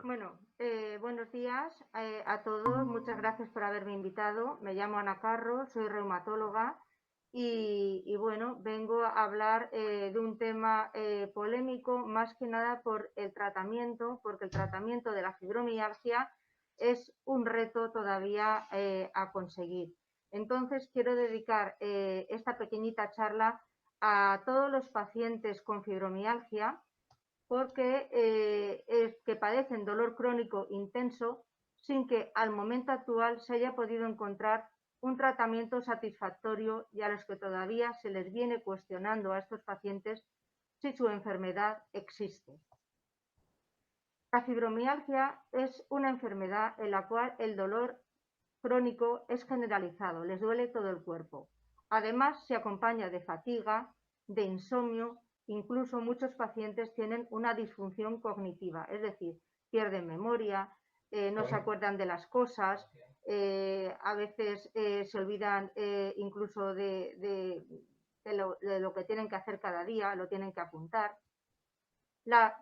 Buenos días a todos. Muchas gracias por haberme invitado. Me llamo Ana Carro, soy reumatóloga y vengo a hablar de un tema polémico, más que nada por el tratamiento, porque el tratamiento de la fibromialgia es un reto todavía a conseguir. Entonces, quiero dedicar esta pequeñita charla a todos los pacientes con fibromialgia porque es que padecen dolor crónico intenso sin que al momento actual se haya podido encontrar un tratamiento satisfactorio y a los que todavía se les viene cuestionando a estos pacientes si su enfermedad existe. La fibromialgia es una enfermedad en la cual el dolor crónico es generalizado, les duele todo el cuerpo. Además, se acompaña de fatiga, de insomnio, incluso muchos pacientes tienen una disfunción cognitiva, es decir, pierden memoria, no se acuerdan de las cosas, a veces se olvidan incluso de lo que tienen que hacer cada día, lo tienen que apuntar.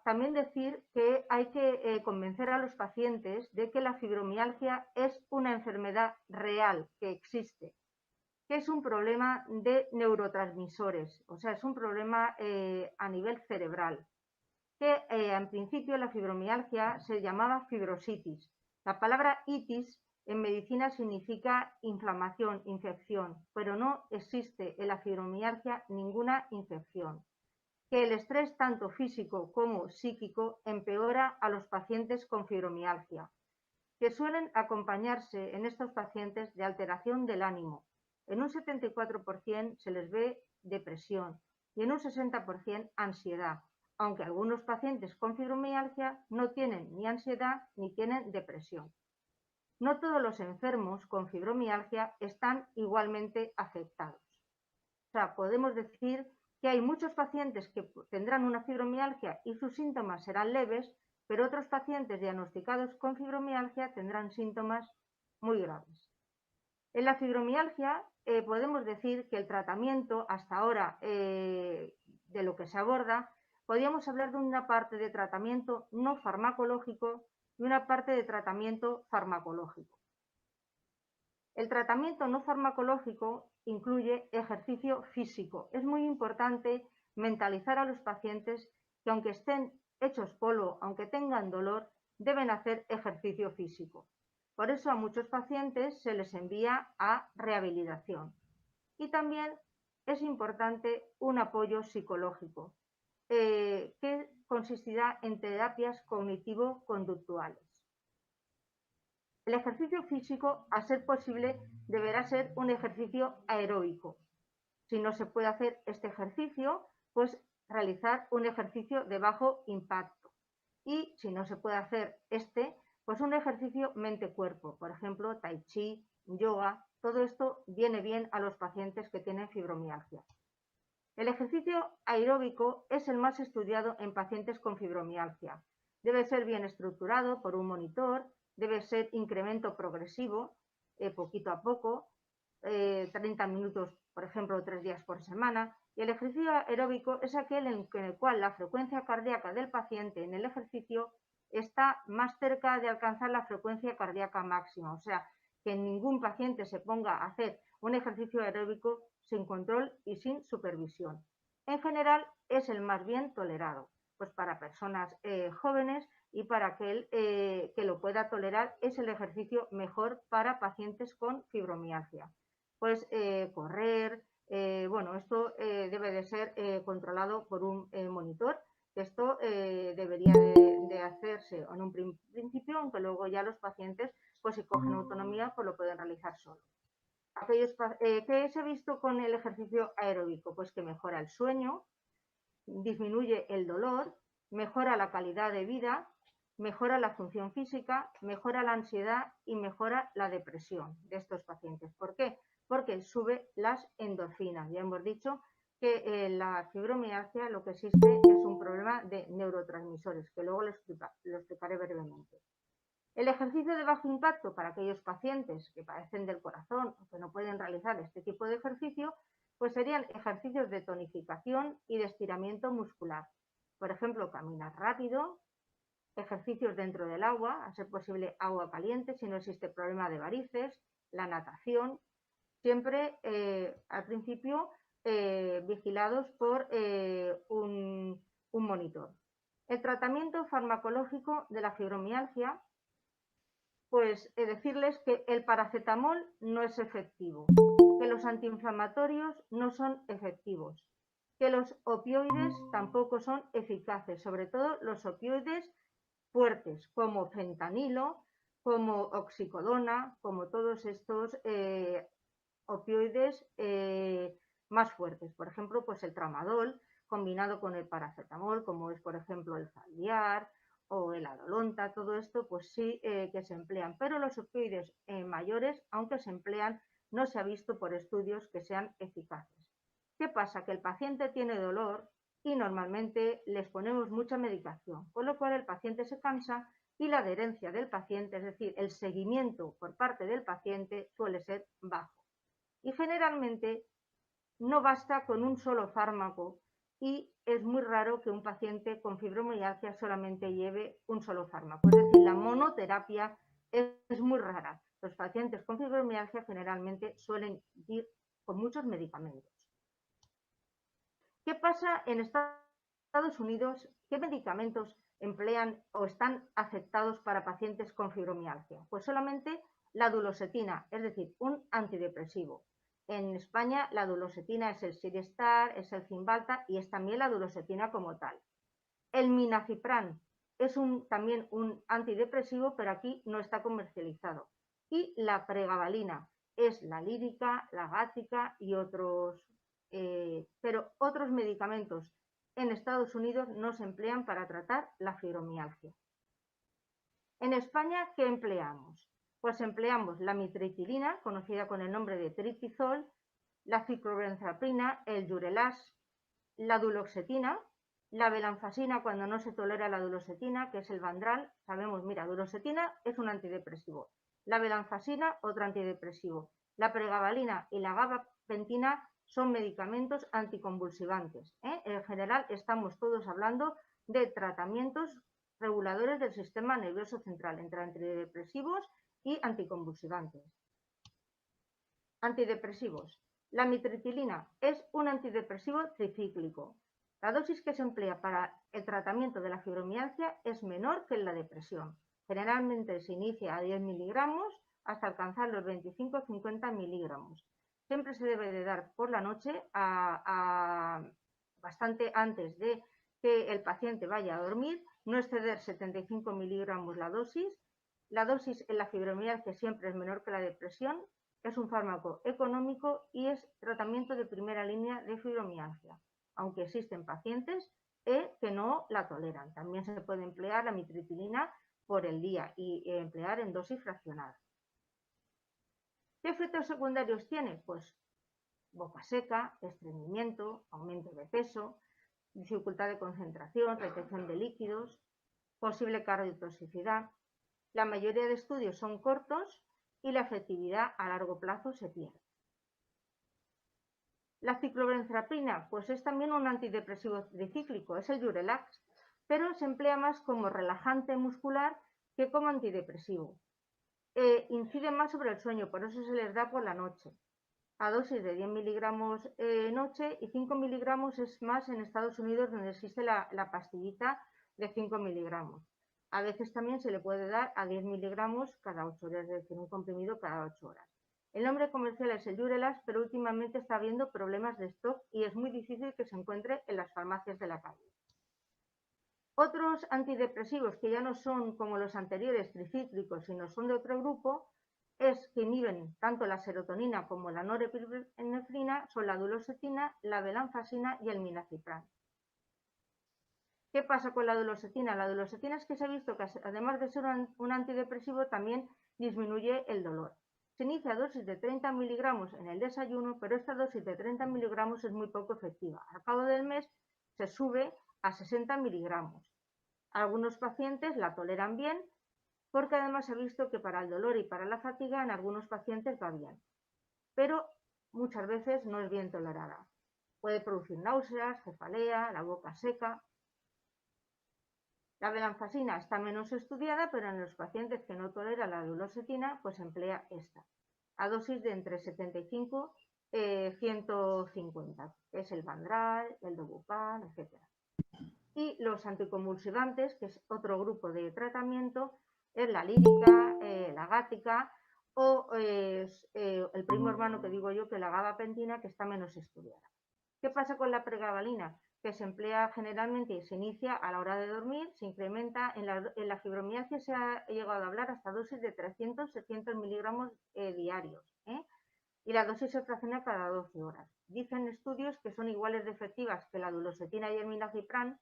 También decir que hay que convencer a los pacientes de que la fibromialgia es una enfermedad real que existe, que es un problema de neurotransmisores, o sea, es un problema a nivel cerebral, que en principio la fibromialgia se llamaba fibrositis. La palabra itis en medicina significa inflamación, infección, pero no existe en la fibromialgia ninguna infección. Que el estrés tanto físico como psíquico empeora a los pacientes con fibromialgia, que suelen acompañarse en estos pacientes de alteración del ánimo. En un 74% se les ve depresión y en un 60% ansiedad, aunque algunos pacientes con fibromialgia no tienen ni ansiedad ni tienen depresión. No todos los enfermos con fibromialgia están igualmente afectados. O sea, podemos decir que hay muchos pacientes que tendrán una fibromialgia y sus síntomas serán leves, pero otros pacientes diagnosticados con fibromialgia tendrán síntomas muy graves. En la fibromialgia podemos decir que el tratamiento hasta ahora de lo que se aborda, podríamos hablar de una parte de tratamiento no farmacológico y una parte de tratamiento farmacológico. El tratamiento no farmacológico incluye ejercicio físico. Es muy importante mentalizar a los pacientes que aunque estén hechos polvo, aunque tengan dolor, deben hacer ejercicio físico. Por eso a muchos pacientes se les envía a rehabilitación. Y también es importante un apoyo psicológico, que consistirá en terapias cognitivo-conductuales. El ejercicio físico, a ser posible, deberá ser un ejercicio aeróbico. Si no se puede hacer este ejercicio, pues realizar un ejercicio de bajo impacto. Y si no se puede hacer pues un ejercicio mente-cuerpo, por ejemplo, tai chi, yoga, todo esto viene bien a los pacientes que tienen fibromialgia. El ejercicio aeróbico es el más estudiado en pacientes con fibromialgia. Debe ser bien estructurado por un monitor, debe ser incremento progresivo, poquito a poco, 30 minutos, por ejemplo, 3 días por semana. Y el ejercicio aeróbico es aquel en el cual la frecuencia cardíaca del paciente en el ejercicio está más cerca de alcanzar la frecuencia cardíaca máxima. O sea, que ningún paciente se ponga a hacer un ejercicio aeróbico sin control y sin supervisión. En general es el más bien tolerado, pues para personas jóvenes y para aquel que lo pueda tolerar es el ejercicio mejor para pacientes con fibromialgia. Pues correr, esto debe de ser controlado por un monitor. Esto debería de hacerse en un principio, aunque luego ya los pacientes, pues si cogen autonomía, pues lo pueden realizar solos. ¿Qué se ha visto con el ejercicio aeróbico? Pues que mejora el sueño, disminuye el dolor, mejora la calidad de vida, mejora la función física, mejora la ansiedad y mejora la depresión de estos pacientes. ¿Por qué? Porque sube las endorfinas. Ya hemos dicho que en la fibromialgia lo que existe es un problema de neurotransmisores, que luego lo explicaré brevemente. El ejercicio de bajo impacto para aquellos pacientes que padecen del corazón o que no pueden realizar este tipo de ejercicio, pues serían ejercicios de tonificación y de estiramiento muscular. Por ejemplo, caminar rápido, ejercicios dentro del agua, a ser posible agua caliente si no existe problema de varices, la natación, siempre al principio vigilados por un monitor. El tratamiento farmacológico de la fibromialgia, pues decirles que el paracetamol no es efectivo, que los antiinflamatorios no son efectivos, que los opioides tampoco son eficaces, sobre todo los opioides fuertes como fentanilo, como oxicodona, como todos estos opioides más fuertes. Por ejemplo, pues el tramadol combinado con el paracetamol, como es por ejemplo el Zaldiar o el Adolonta, todo esto pues sí que se emplean. Pero los opioides mayores, aunque se emplean, no se ha visto por estudios que sean eficaces. ¿Qué pasa? Que el paciente tiene dolor y normalmente les ponemos mucha medicación, con lo cual el paciente se cansa y la adherencia del paciente, es decir, el seguimiento por parte del paciente suele ser bajo. Y generalmente no basta con un solo fármaco y es muy raro que un paciente con fibromialgia solamente lleve un solo fármaco. Es decir, la monoterapia es muy rara. Los pacientes con fibromialgia generalmente suelen ir con muchos medicamentos. ¿Qué pasa en Estados Unidos? ¿Qué medicamentos emplean o están aceptados para pacientes con fibromialgia? Pues solamente la duloxetina, es decir, un antidepresivo. En España la duloxetina es el Sirestar, es el Cymbalta y es también la duloxetina como tal. El Minacipran es también un antidepresivo, pero aquí no está comercializado. Y la pregabalina es la lírica, la gática y otros, pero otros medicamentos en Estados Unidos no se emplean para tratar la fibromialgia. En España, ¿qué empleamos? Pues empleamos la mitriptilina, conocida con el nombre de tritizol, la ciclobenzaprina, el Durelax, la duloxetina, la venlafaxina cuando no se tolera la duloxetina, que es el Vandral. Sabemos, mira, duloxetina es un antidepresivo. La venlafaxina, otro antidepresivo. La pregabalina y la gabapentina son medicamentos anticonvulsivantes. En general, estamos todos hablando de tratamientos reguladores del sistema nervioso central, entre antidepresivos y anticonvulsivantes. Antidepresivos. La mitriptilina es un antidepresivo tricíclico. La dosis que se emplea para el tratamiento de la fibromialgia es menor que en la depresión. Generalmente se inicia a 10 miligramos hasta alcanzar los 25-50 miligramos. Siempre se debe de dar por la noche bastante antes de que el paciente vaya a dormir, no exceder 75 miligramos la dosis. La dosis en la fibromialgia siempre es menor que la depresión. Es un fármaco económico y es tratamiento de primera línea de fibromialgia, aunque existen pacientes que no la toleran. También se puede emplear la mitriptilina por el día y emplear en dosis fraccionada. ¿Qué efectos secundarios tiene? Pues boca seca, estreñimiento, aumento de peso, dificultad de concentración, retención de líquidos, posible cardiotoxicidad. La mayoría de estudios son cortos y la efectividad a largo plazo se pierde. La ciclobenzaprina, pues es también un antidepresivo tricíclico, es el Durelax, pero se emplea más como relajante muscular que como antidepresivo. Incide más sobre el sueño, por eso se les da por la noche, a dosis de 10 miligramos noche y 5 miligramos es más en Estados Unidos donde existe la pastillita de 5 miligramos. A veces también se le puede dar a 10 miligramos cada 8 horas, es decir, un comprimido cada 8 horas. El nombre comercial es el Durelax, pero últimamente está habiendo problemas de stock y es muy difícil que se encuentre en las farmacias de la calle. Otros antidepresivos que ya no son como los anteriores tricíclicos, sino son de otro grupo, es que inhiben tanto la serotonina como la norepinefrina, son la duloxetina, la venlafaxina y el milnacipran. ¿Qué pasa con la duloxetina? La duloxetina es que se ha visto que además de ser un antidepresivo también disminuye el dolor. Se inicia a dosis de 30 miligramos en el desayuno, pero esta dosis de 30 miligramos es muy poco efectiva. Al cabo del mes se sube a 60 miligramos. Algunos pacientes la toleran bien porque además se ha visto que para el dolor y para la fatiga en algunos pacientes va bien, pero muchas veces no es bien tolerada. Puede producir náuseas, cefalea, la boca seca. La venlafaxina está menos estudiada, pero en los pacientes que no toleran la duloxetina, pues emplea esta, a dosis de entre 75 y 150, que es el Vandral, el Dobupan, etc. Y los anticonvulsivantes, que es otro grupo de tratamiento, es la lírica, la gática o el primo hermano que digo yo, que la gabapentina, que está menos estudiada. ¿Qué pasa con la pregabalina? Que se emplea generalmente y se inicia a la hora de dormir, se incrementa en la fibromialgia, se ha llegado a hablar hasta dosis de 300-600 miligramos diarios, y la dosis se fracciona cada 12 horas. Dicen estudios que son iguales de efectivas que la duloxetina y el milnacipran,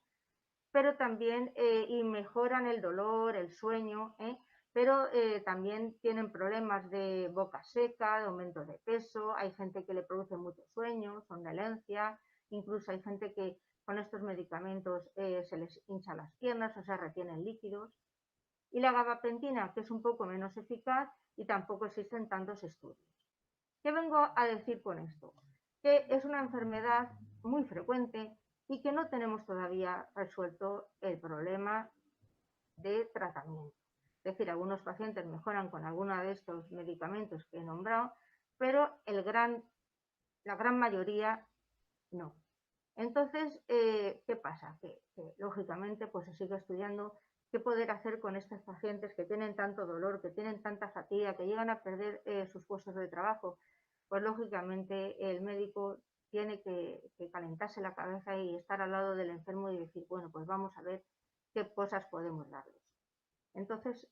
pero también y mejoran el dolor, el sueño, pero también tienen problemas de boca seca, de aumento de peso, hay gente que le produce mucho sueño, somnolencia, incluso hay gente que con estos medicamentos se les hincha las piernas o se retienen líquidos. Y la gabapentina, que es un poco menos eficaz y tampoco existen tantos estudios. ¿Qué vengo a decir con esto? Que es una enfermedad muy frecuente y que no tenemos todavía resuelto el problema de tratamiento. Es decir, algunos pacientes mejoran con alguno de estos medicamentos que he nombrado, pero la gran mayoría no. Entonces, ¿qué pasa? Que lógicamente pues se sigue estudiando qué poder hacer con estos pacientes que tienen tanto dolor, que tienen tanta fatiga, que llegan a perder sus puestos de trabajo. Pues lógicamente el médico tiene que calentarse la cabeza y estar al lado del enfermo y decir, bueno, pues vamos a ver qué cosas podemos darles. Entonces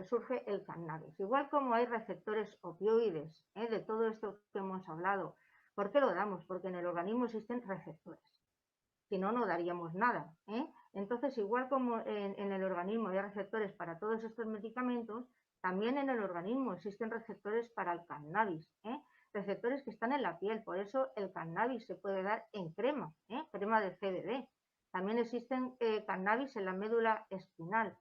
surge el cannabis. Igual como hay receptores opioides, de todo esto que hemos hablado, ¿por qué lo damos? Porque en el organismo existen receptores. Si no, no daríamos nada. Entonces, igual como en el organismo hay receptores para todos estos medicamentos, también en el organismo existen receptores para el cannabis. Receptores que están en la piel. Por eso el cannabis se puede dar en crema, crema de CBD. También existen cannabis en la médula espinal.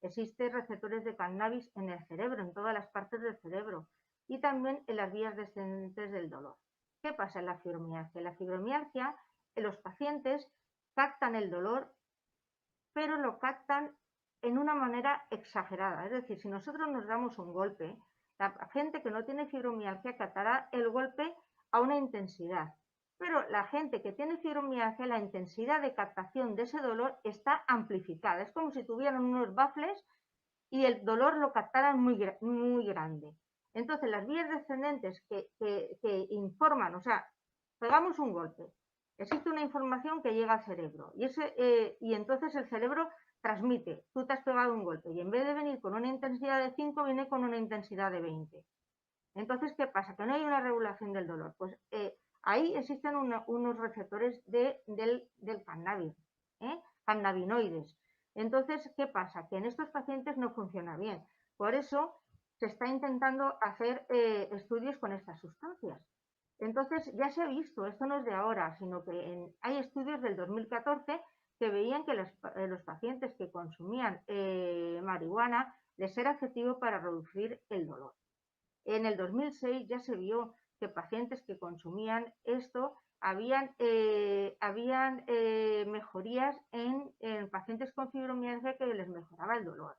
Existen receptores de cannabis en el cerebro, en todas las partes del cerebro. Y también en las vías descendentes del dolor. ¿Qué pasa en la fibromialgia? En la fibromialgia, los pacientes captan el dolor, pero lo captan en una manera exagerada. Es decir, si nosotros nos damos un golpe, la gente que no tiene fibromialgia captará el golpe a una intensidad. Pero la gente que tiene fibromialgia, la intensidad de captación de ese dolor está amplificada. Es como si tuvieran unos baffles y el dolor lo captaran muy grande. Entonces, las vías descendentes que informan, o sea, pegamos un golpe, existe una información que llega al cerebro y entonces el cerebro transmite, tú te has pegado un golpe y en vez de venir con una intensidad de 5, viene con una intensidad de 20. Entonces, ¿qué pasa? Que no hay una regulación del dolor. Pues ahí existen unos receptores del cannabis, cannabinoides. Entonces, ¿qué pasa? Que en estos pacientes no funciona bien. Por eso se está intentando hacer estudios con estas sustancias. Entonces, ya se ha visto, esto no es de ahora, sino que hay estudios del 2014 que veían que los pacientes que consumían marihuana les era efectivo para reducir el dolor. En el 2006 ya se vio que pacientes que consumían esto habían mejorías en pacientes con fibromialgia que les mejoraba el dolor.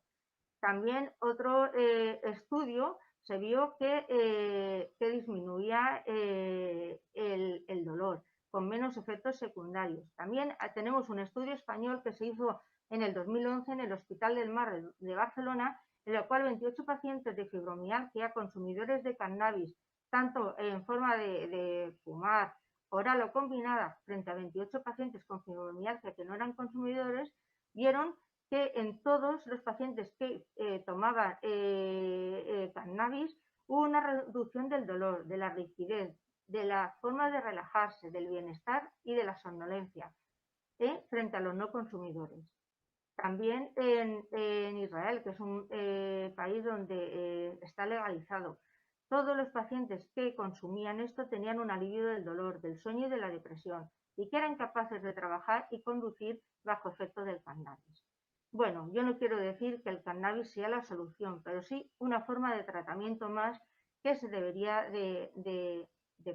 También otro estudio se vio que disminuía el dolor con menos efectos secundarios. También tenemos un estudio español que se hizo en el 2011 en el Hospital del Mar de Barcelona, en el cual 28 pacientes de fibromialgia, consumidores de cannabis, tanto en forma de fumar, oral o combinada, frente a 28 pacientes con fibromialgia que no eran consumidores, vieron que en todos los pacientes que tomaban cannabis hubo una reducción del dolor, de la rigidez, de la forma de relajarse, del bienestar y de la somnolencia frente a los no consumidores. También en Israel, que es un país donde está legalizado, todos los pacientes que consumían esto tenían un alivio del dolor, del sueño y de la depresión, y que eran capaces de trabajar y conducir bajo efecto del cannabis. Bueno, yo no quiero decir que el cannabis sea la solución, pero sí una forma de tratamiento más que se debería de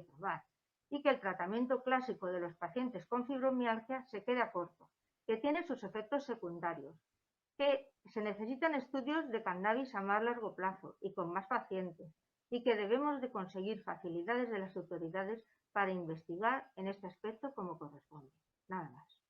probar, y que el tratamiento clásico de los pacientes con fibromialgia se queda corto, que tiene sus efectos secundarios, que se necesitan estudios de cannabis a más largo plazo y con más pacientes, y que debemos de conseguir facilidades de las autoridades para investigar en este aspecto como corresponde. Nada más.